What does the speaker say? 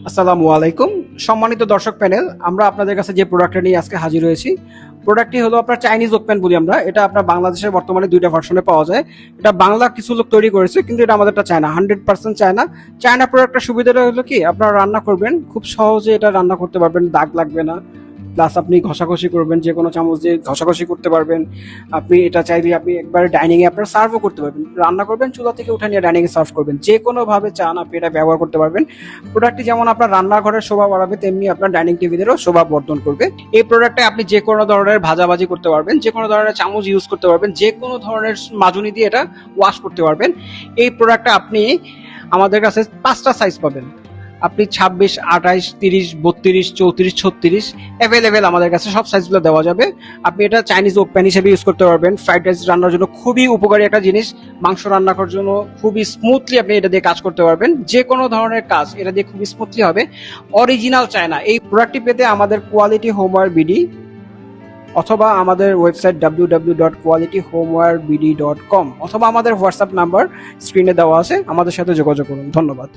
আসসালামু আলাইকুম সম্মানিত দর্শক প্যানেল, আমরা আপনাদের কাছে যে প্রোডাক্টটা নিয়ে আজকে হাজির হয়েছি, প্রোডাক্টটি হলো আপনার চাইনিজ ওকপ্যান বলি আমরা। এটা আপনার বাংলাদেশের বর্তমানে দুইটা ভার্সনে পাওয়া যায়। এটা বাংলা কিছু লোক তৈরি করেছে, কিন্তু এটা আমাদেরটা চায়না, 100% চায়না। চায়না প্রোডাক্টের সুবিধাটা হলো কি, আপনারা রান্না করবেন খুব সহজে, এটা রান্না করতে পারবেন, দাগ লাগবে না। প্লাস আপনি ঘষাঘষি করবেন, যে কোনো চামচ দিয়ে ঘষাঘষি করতে পারবেন। আপনি এটা চাইলে আপনি একবারে ডাইনিং এ আপনার সার্ভও করতে পারবেন, রান্না করবেন চুলা থেকে উঠে নিয়ে ডাইনিং এ সার্ভ করবেন, যে কোনো ভাবে চান আপনি এটা ব্যবহার করতে পারবেন। প্রোডাক্টটি যেমন আপনার রান্নাঘরের শোভা বাড়াবে, তেমনি আপনার ডাইনিং টেবিলেরও শোভা বর্ধন করবে। এই প্রোডাক্টে আপনি যে কোনো ধরনের ভাজাভাজি করতে পারবেন, যে কোনো ধরনের চামচ ইউজ করতে পারবেন, যে কোনো ধরনের মাজুনি দিয়ে এটা ওয়াশ করতে পারবেন। এই প্রোডাক্টটা আপনি আমাদের কাছে 5টা সাইজ পাবেন। আপনি 26, 28, 30, 32, 34, 36 অ্যাভেলেবেল আমাদের কাছে সব সাইজগুলো দেওয়া যাবে। আপনি এটা চাইনিজ ওকপ্যান হিসেবে ইউজ করতে পারবেন। ফ্রাইড রাইস রান্নার জন্য খুবই উপকারী একটা জিনিস, মাংস রান্না করার জন্য খুবই স্মুথলি আপনি এটা দিয়ে কাজ করতে পারবেন। যে কোনো ধরনের কাজ এটা দিয়ে খুবই স্মুথলি হবে। Original China. এই প্রোডাক্টটি পেতে আমাদের কোয়ালিটি হোমওয়্যার বিডি অথবা আমাদের ওয়েবসাইট www.qualityhomewarebd.com অথবা আমাদের হোয়াটসঅ্যাপ নাম্বার স্ক্রিনে দেওয়া আছে, আমাদের সাথে যোগাযোগ করুন। ধন্যবাদ।